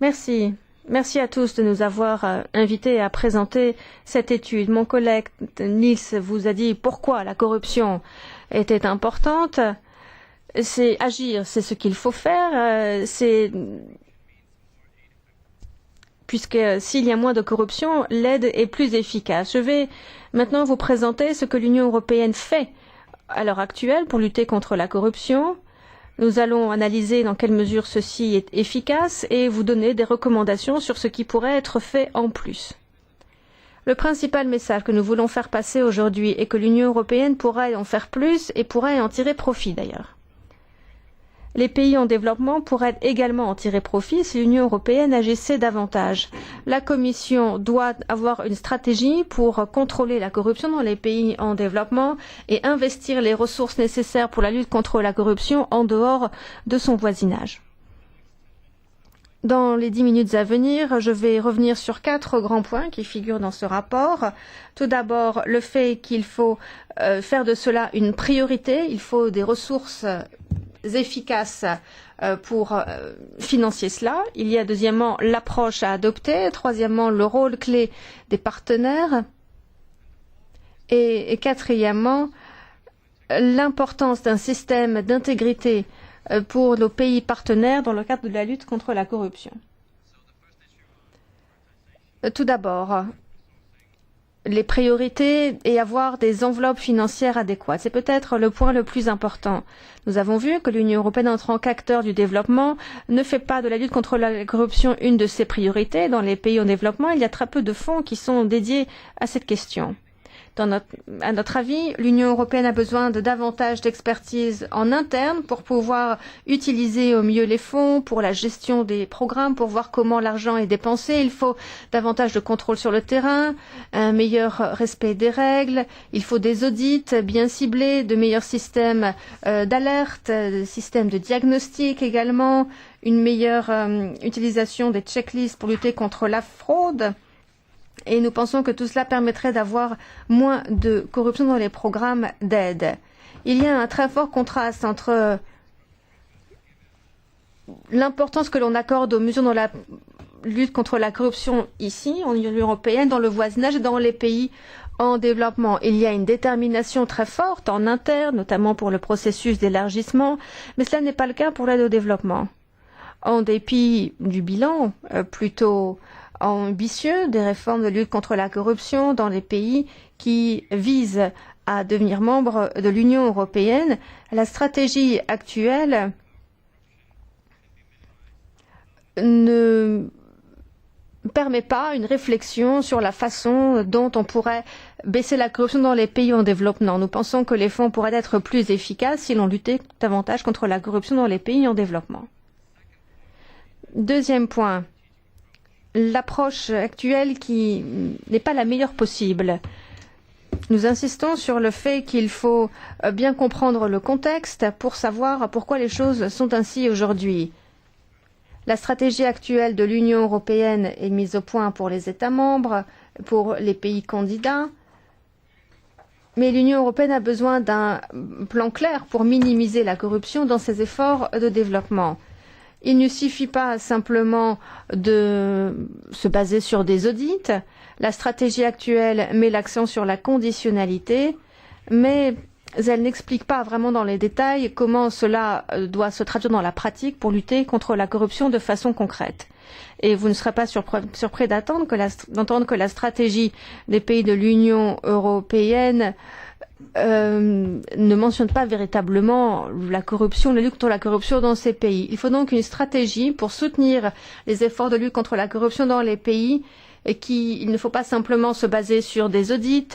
Merci. Merci à tous de nous avoir invités à présenter cette étude. Mon collègue Niels vous a dit pourquoi la corruption était importante. C'est agir, c'est ce qu'il faut faire. Puisque s'il y a moins de corruption, l'aide est plus efficace. Je vais maintenant vous présenter ce que l'Union européenne fait à l'heure actuelle pour lutter contre la corruption. Nous allons analyser dans quelle mesure ceci est efficace et vous donner des recommandations sur ce qui pourrait être fait en plus. Le principal message que nous voulons faire passer aujourd'hui est que l'Union européenne pourrait en faire plus et pourrait en tirer profit d'ailleurs. Les pays en développement pourraient également en tirer profit si l'Union européenne agissait davantage. La Commission doit avoir une stratégie pour contrôler la corruption dans les pays en développement et investir les ressources nécessaires pour la lutte contre la corruption en dehors de son voisinage. Dans les 10 minutes à venir, je vais revenir sur 4 grands points qui figurent dans ce rapport. Tout d'abord, le fait qu'il faut faire de cela une priorité. Il faut des ressources efficaces pour financer cela. Il y a deuxièmement l'approche à adopter, troisièmement le rôle clé des partenaires et quatrièmement l'importance d'un système d'intégrité pour nos pays partenaires dans le cadre de la lutte contre la corruption. Tout d'abord, les priorités et avoir des enveloppes financières adéquates. C'est peut-être le point le plus important. Nous avons vu que l'Union européenne, en tant qu'acteur du développement, ne fait pas de la lutte contre la corruption une de ses priorités. Dans les pays en développement, il y a très peu de fonds qui sont dédiés à cette question. À notre avis, l'Union européenne a besoin de davantage d'expertise en interne pour pouvoir utiliser au mieux les fonds pour la gestion des programmes, pour voir comment l'argent est dépensé. Il faut davantage de contrôle sur le terrain, un meilleur respect des règles, il faut des audits bien ciblés, de meilleurs systèmes d'alerte, des systèmes de diagnostic également, une meilleure utilisation des checklists pour lutter contre la fraude. Et nous pensons que tout cela permettrait d'avoir moins de corruption dans les programmes d'aide. Il y a un très fort contraste entre l'importance que l'on accorde aux mesures dans la lutte contre la corruption ici, en Union européenne, dans le voisinage et dans les pays en développement. Il y a une détermination très forte en interne, notamment pour le processus d'élargissement, mais cela n'est pas le cas pour l'aide au développement. En dépit du bilan plutôt ambitieux des réformes de lutte contre la corruption dans les pays qui visent à devenir membres de l'Union européenne, la stratégie actuelle ne permet pas une réflexion sur la façon dont on pourrait baisser la corruption dans les pays en développement. Nous pensons que les fonds pourraient être plus efficaces si l'on luttait davantage contre la corruption dans les pays en développement. Deuxième point, l'approche actuelle qui n'est pas la meilleure possible. Nous insistons sur le fait qu'il faut bien comprendre le contexte pour savoir pourquoi les choses sont ainsi aujourd'hui. La stratégie actuelle de l'Union européenne est mise au point pour les États membres, pour les pays candidats, mais l'Union européenne a besoin d'un plan clair pour minimiser la corruption dans ses efforts de développement. Il ne suffit pas simplement de se baser sur des audits. La stratégie actuelle met l'accent sur la conditionnalité, mais elle n'explique pas vraiment dans les détails comment cela doit se traduire dans la pratique pour lutter contre la corruption de façon concrète. Et vous ne serez pas surpris d'entendre que la stratégie des pays de l'Union européenne ne mentionne pas véritablement la corruption, la lutte contre la corruption dans ces pays. Il faut donc une stratégie pour soutenir les efforts de lutte contre la corruption dans les pays et il ne faut pas simplement se baser sur des audits.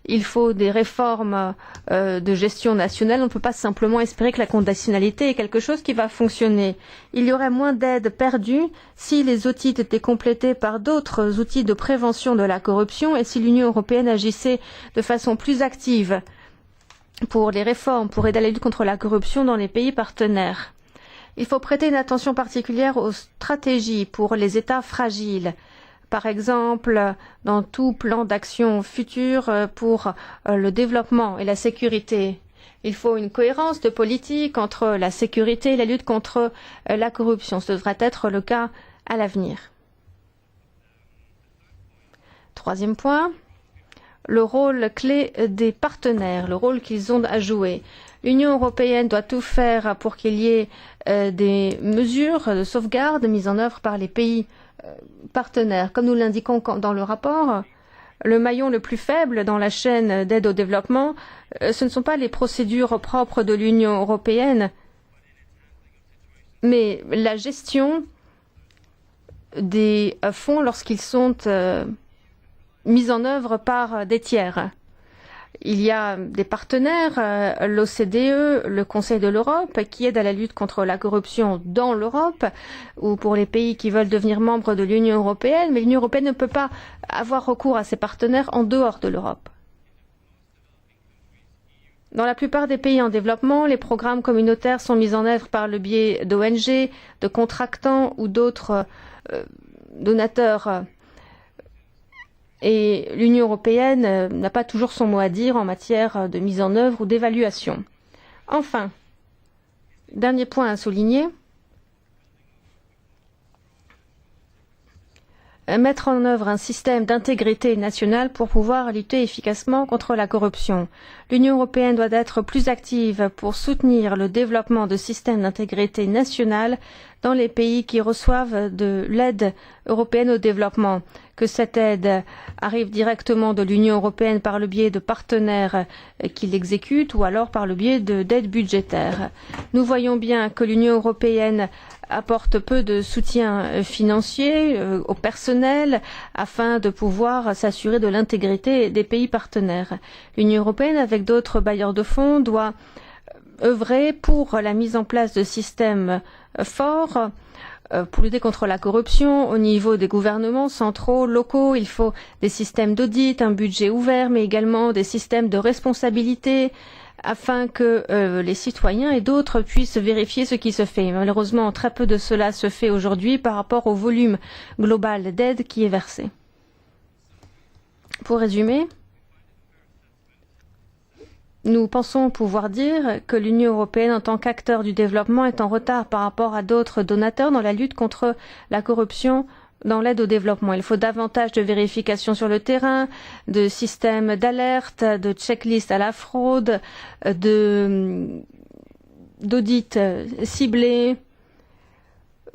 Il faut des réformes de gestion nationale. On ne peut pas simplement espérer que la conditionnalité est quelque chose qui va fonctionner. Il y aurait moins d'aide perdue si les audits étaient complétés par d'autres outils de prévention de la corruption et si l'Union européenne agissait de façon plus active pour les réformes, pour aider à la lutte contre la corruption dans les pays partenaires. Il faut prêter une attention particulière aux stratégies pour les États fragiles. Par exemple, dans tout plan d'action futur pour le développement et la sécurité. Il faut une cohérence de politique entre la sécurité et la lutte contre la corruption. Ce devrait être le cas à l'avenir. Troisième point, le rôle clé des partenaires, le rôle qu'ils ont à jouer. L'Union européenne doit tout faire pour qu'il y ait des mesures de sauvegarde mises en œuvre par les pays partenaires. Comme nous l'indiquons dans le rapport, le maillon le plus faible dans la chaîne d'aide au développement, ce ne sont pas les procédures propres de l'Union européenne, mais la gestion des fonds lorsqu'ils sont mis en œuvre par des tiers. Il y a des partenaires, l'OCDE, le Conseil de l'Europe, qui aident à la lutte contre la corruption dans l'Europe, ou pour les pays qui veulent devenir membres de l'Union européenne, mais l'Union européenne ne peut pas avoir recours à ses partenaires en dehors de l'Europe. Dans la plupart des pays en développement, les programmes communautaires sont mis en œuvre par le biais d'ONG, de contractants ou d'autres donateurs. Et l'Union européenne n'a pas toujours son mot à dire en matière de mise en œuvre ou d'évaluation. Enfin, dernier point à souligner, mettre en œuvre un système d'intégrité nationale pour pouvoir lutter efficacement contre la corruption. L'Union européenne doit être plus active pour soutenir le développement de systèmes d'intégrité nationale dans les pays qui reçoivent de l'aide européenne au développement, que cette aide arrive directement de l'Union européenne par le biais de partenaires qui l'exécutent ou alors par le biais d'aides budgétaires. Nous voyons bien que l'Union européenne apporte peu de soutien financier au personnel afin de pouvoir s'assurer de l'intégrité des pays partenaires. L'Union européenne, avec d'autres bailleurs de fonds, doit œuvrer pour la mise en place de systèmes forts pour lutter contre la corruption au niveau des gouvernements centraux, locaux. Il faut des systèmes d'audit, un budget ouvert, mais également des systèmes de responsabilité afin que les citoyens et d'autres puissent vérifier ce qui se fait. Malheureusement, très peu de cela se fait aujourd'hui par rapport au volume global d'aide qui est versé. Pour résumer, nous pensons pouvoir dire que l'Union européenne, en tant qu'acteur du développement, est en retard par rapport à d'autres donateurs dans la lutte contre la corruption dans l'aide au développement. Il faut davantage de vérifications sur le terrain, de systèmes d'alerte, de checklists à la fraude, d'audits ciblés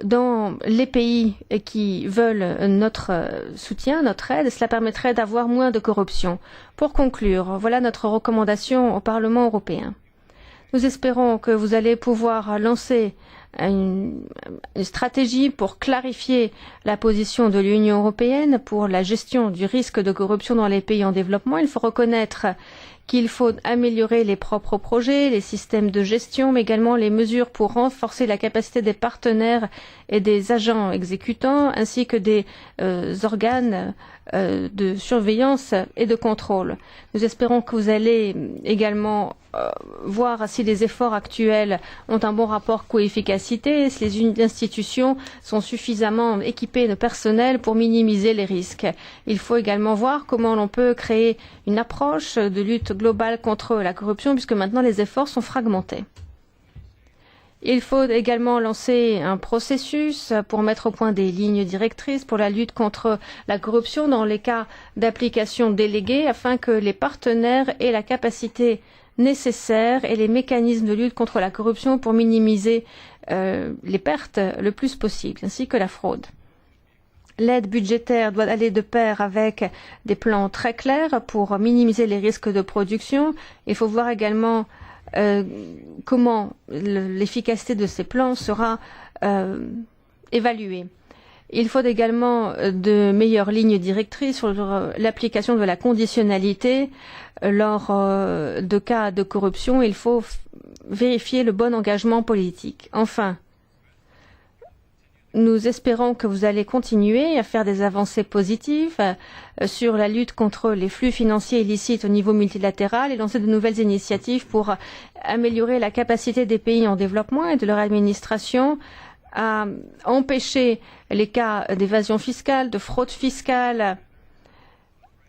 dans les pays qui veulent notre soutien, notre aide. Cela permettrait d'avoir moins de corruption. Pour conclure, voilà notre recommandation au Parlement européen. Nous espérons que vous allez pouvoir lancer une stratégie pour clarifier la position de l'Union européenne pour la gestion du risque de corruption dans les pays en développement. Il faut reconnaître qu'il faut améliorer les propres projets, les systèmes de gestion, mais également les mesures pour renforcer la capacité des partenaires et des agents exécutants, ainsi que des organes de surveillance et de contrôle. Nous espérons que vous allez également voir si les efforts actuels ont un bon rapport coût-efficacité, si les institutions sont suffisamment équipées de personnel pour minimiser les risques. Il faut également voir comment l'on peut créer une approche de lutte globale contre la corruption, puisque maintenant les efforts sont fragmentés. Il faut également lancer un processus pour mettre au point des lignes directrices pour la lutte contre la corruption dans les cas d'application déléguée afin que les partenaires aient la capacité nécessaire et les mécanismes de lutte contre la corruption pour minimiser les pertes le plus possible, ainsi que la fraude. L'aide budgétaire doit aller de pair avec des plans très clairs pour minimiser les risques de production. Il faut voir également comment l'efficacité de ces plans sera évaluée. Il faut également de meilleures lignes directrices sur l'application de la conditionnalité lors de cas de corruption. Il faut vérifier le bon engagement politique. Enfin, nous espérons que vous allez continuer à faire des avancées positives sur la lutte contre les flux financiers illicites au niveau multilatéral et lancer de nouvelles initiatives pour améliorer la capacité des pays en développement et de leur administration à empêcher les cas d'évasion fiscale, de fraude fiscale,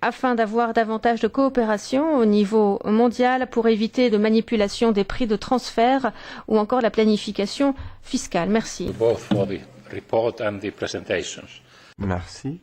afin d'avoir davantage de coopération au niveau mondial pour éviter de manipulation des prix de transfert ou encore la planification fiscale. Merci. report and the presentations. Merci.